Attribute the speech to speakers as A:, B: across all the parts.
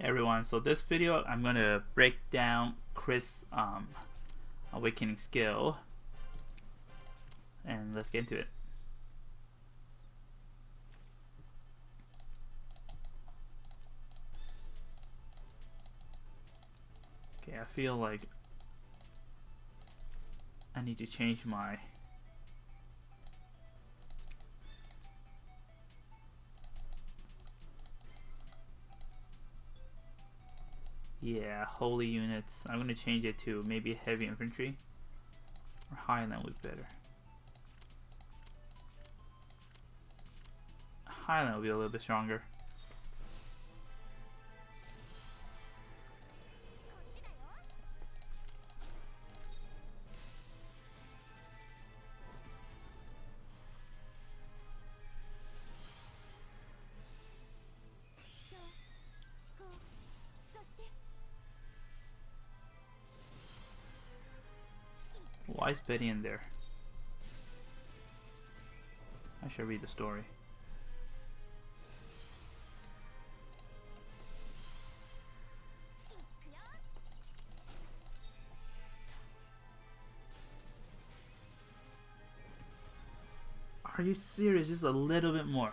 A: Everyone, so this video I'm going to break down Chris' awakening skill, and let's get into it. Okay, I feel like I need to change my holy units. I'm going to change it to maybe heavy infantry, or Highland would be better. Highland will be a little bit stronger. Why is Betty in there? I should read the story. Are you serious? Just a little bit more.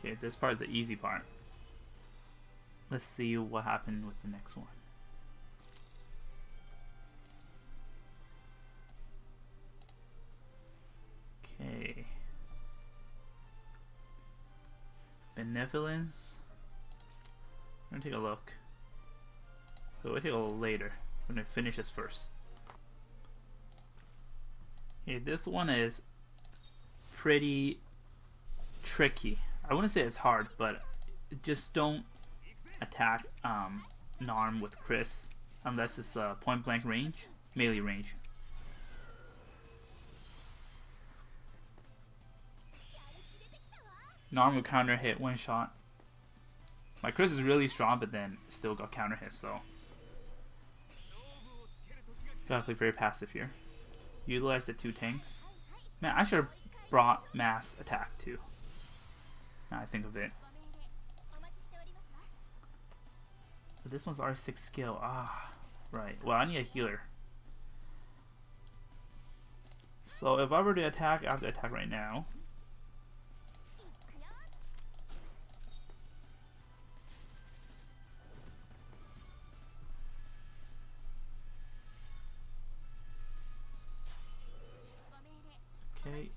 A: Okay, this part is the easy part. Let's see what happened with the next one. Okay. Benevolence. We're gonna take a look. But we'll take a little later. We're gonna finish this first. Okay, this one is pretty tricky. I wouldn't say it's hard, but just don't attack Narm with Chris unless it's point blank range, melee range. Narm will counter hit one shot. My Chris is really strong, but then still got counter hit, so gotta play very passive here. Utilize the 2 tanks. Man, I should have brought mass attack too. Now I think of it. But this one's R6 skill. Ah, right. Well, I need a healer. So if I were to attack, I have to attack right now. Okay.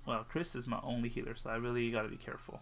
A: Well, Chris is my only healer, so I really gotta be careful.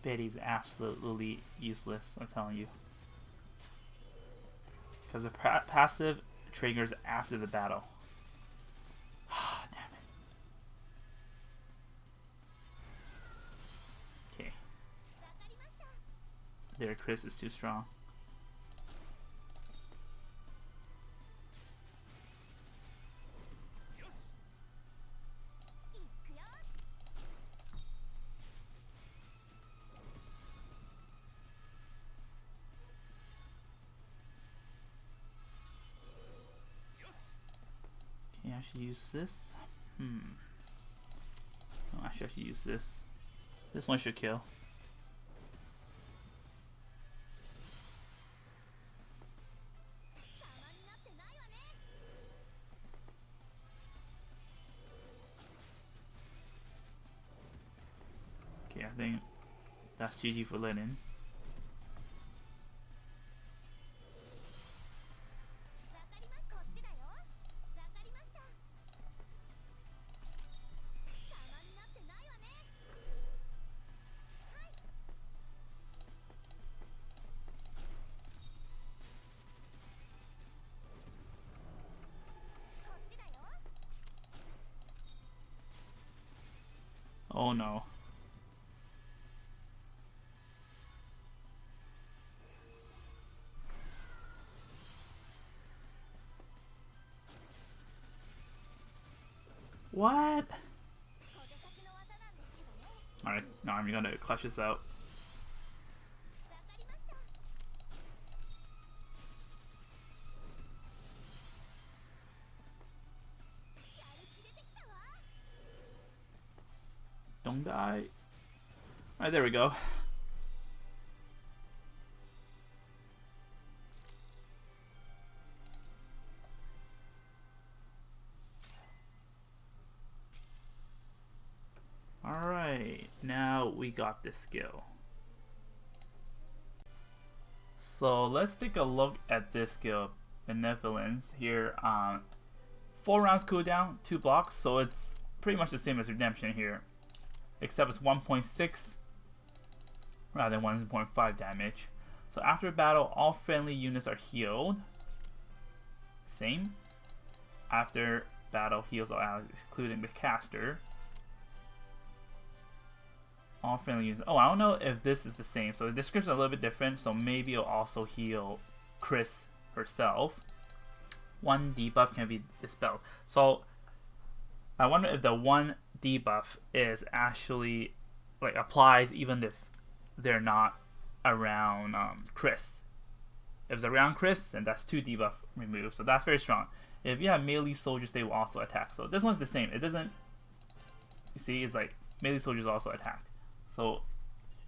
A: Betty's absolutely useless, I'm telling you. Because the passive triggers after the battle. Damn it. Okay. There, Chris is too strong. I should use this. No, actually I should use this. This one should kill. think that's GG for Linen. Oh no. What? Alright, now I'm gonna clutch this out. Don't die. Alright, there we go. Alright, now we got this skill. So let's take a look at this skill, Benevolence here. 4 rounds cooldown, 2 blocks, so it's pretty much the same as Redemption here, except it's 1.6 rather than 1.5 damage. So after battle, all friendly units are healed. Same. After battle, heals all allies, excluding the caster. All friendly units. Oh, I don't know if this is the same. So the description is a little bit different. So maybe it'll also heal Chris herself. 1 debuff can be dispelled. So I wonder if the 1 debuff is actually like applies even if they're not around Chris. If it's around Chris, then that's 2 debuff removed. So that's very strong. If you have melee soldiers, they will also attack. So this one's the same. It doesn't. You see, it's like melee soldiers also attack. So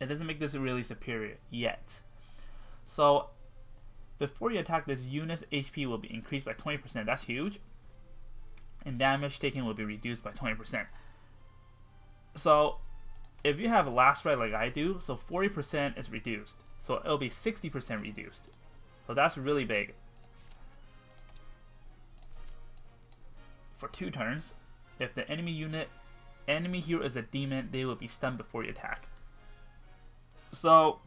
A: it doesn't make this really superior yet. So before you attack, this unit's HP will be increased by 20%. That's huge. And damage taken will be reduced by 20%. So if you have a last ride like I do, so 40% is reduced. So it'll be 60% reduced. So that's really big. For 2 turns, if the enemy hero is a demon, they will be stunned before you attack. So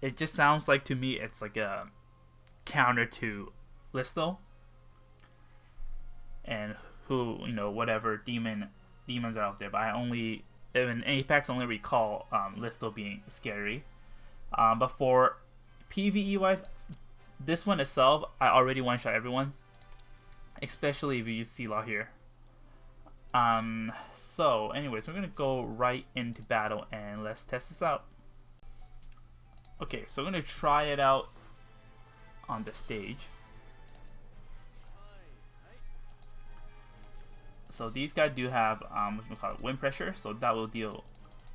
A: it just sounds like to me it's like a counter to Listo and whatever demons are out there. But I only in Apex only recall Listo being scary. But for PvE wise, this one itself, I already one shot everyone, especially if you use C-Law here. So anyways, we're gonna go right into battle and let's test this out. Okay, so we're gonna try it out on the stage. So these guys do have what we call it, wind pressure, so that will deal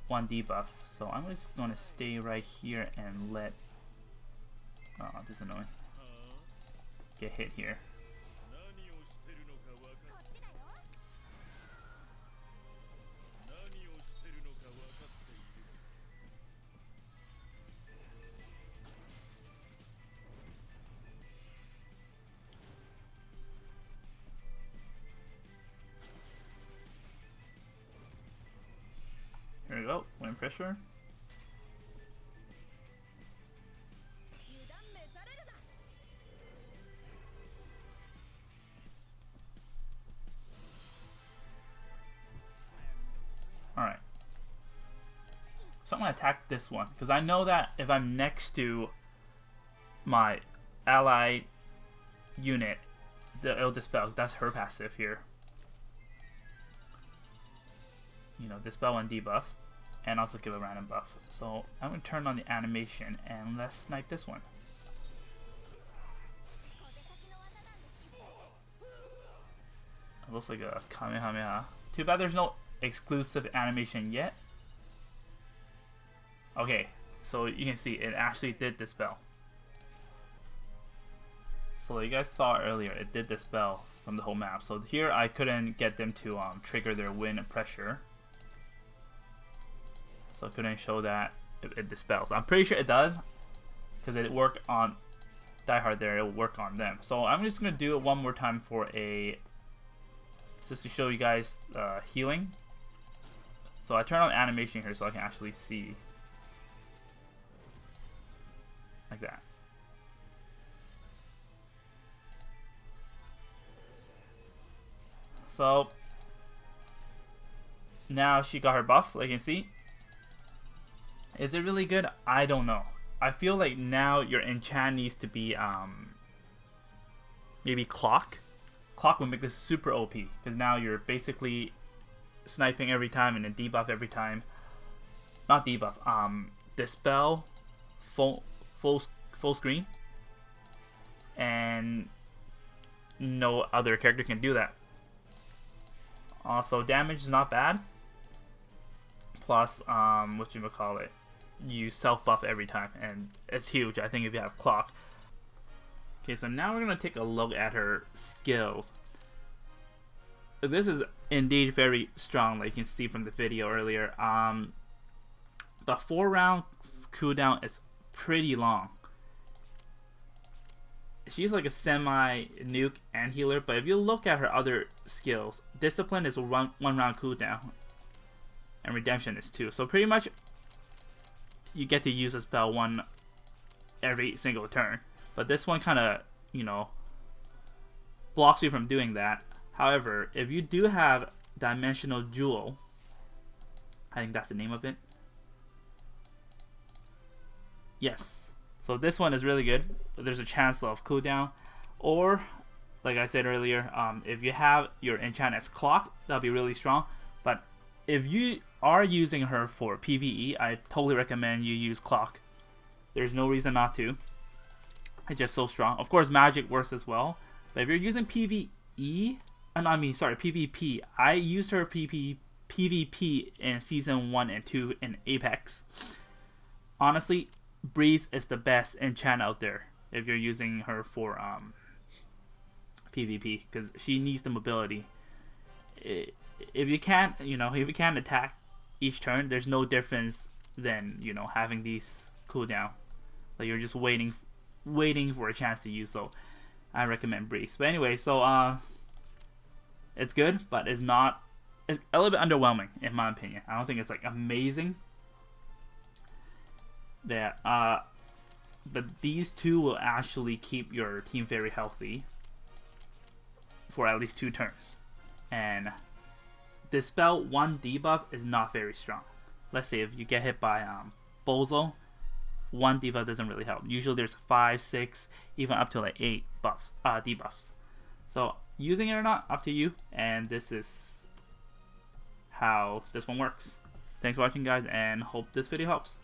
A: 1 debuff. So I'm just gonna stay right here and let this is annoying, get hit here. Here we go, wind pressure. Alright. So I'm going to attack this one, because I know that if I'm next to my allied unit, it'll dispel. That's her passive here. Dispel 1 debuff, and also give a random buff. So I'm going to turn on the animation, and let's snipe this one. It looks like a Kamehameha. Too bad there's no exclusive animation yet. Okay, so you can see it actually did dispel. So you guys saw earlier, it did dispel from the whole map. So here I couldn't get them to trigger their wind pressure. so I couldn't show that it dispels. I'm pretty sure it does, because it worked on Die Hard there, it will work on them. So I'm just going to do it one more time just to show you guys healing. So I turn on animation here so I can actually see. Like that. So now she got her buff, like you can see. Is it really good? I don't know. I feel like now your enchant needs to be maybe clock. Clock would make this super OP, because now you're basically sniping every time and then debuff every time. Not debuff. Dispel, full screen, and no other character can do that. Also, damage is not bad. Plus, whatchamacallit, you self buff every time, and it's huge. I think if you have clock. Okay, so now we're gonna take a look at her skills. This is indeed very strong, like you can see from the video earlier. The 4 rounds cooldown is pretty long. She's like a semi nuke and healer, but if you look at her other skills, discipline is a one round cooldown, and redemption is 2. So pretty much you get to use a spell one every single turn. But this one kind of, you know, blocks you from doing that. However, if you do have Dimensional Jewel, I think that's the name of it. Yes. So this one is really good. There's a chance of cooldown. Or, like I said earlier, if you have your enchant as clock, that'll be really strong. But if you are using her for PvE, I totally recommend you use clock. There's no reason not to. It's just so strong. Of course, magic works as well. But if you're using PvP, I used her PvP in Season 1 and 2 in Apex. Honestly, Breeze is the best enchant out there if you're using her for PvP, because she needs the mobility. If you can't attack each turn, there's no difference than, you know, having these cooldown. Like you're just waiting for a chance to use. So I recommend Breeze. But anyway, so it's good, but it's a little bit underwhelming in my opinion. I don't think it's like amazing. But these two will actually keep your team very healthy for at least 2 turns. And Dispel 1 debuff is not very strong. Let's say if you get hit by Bozo, 1 debuff doesn't really help. Usually there's 5, 6, even up to like 8 debuffs. So using it or not, up to you. And this is how this one works. Thanks for watching, guys, and hope this video helps.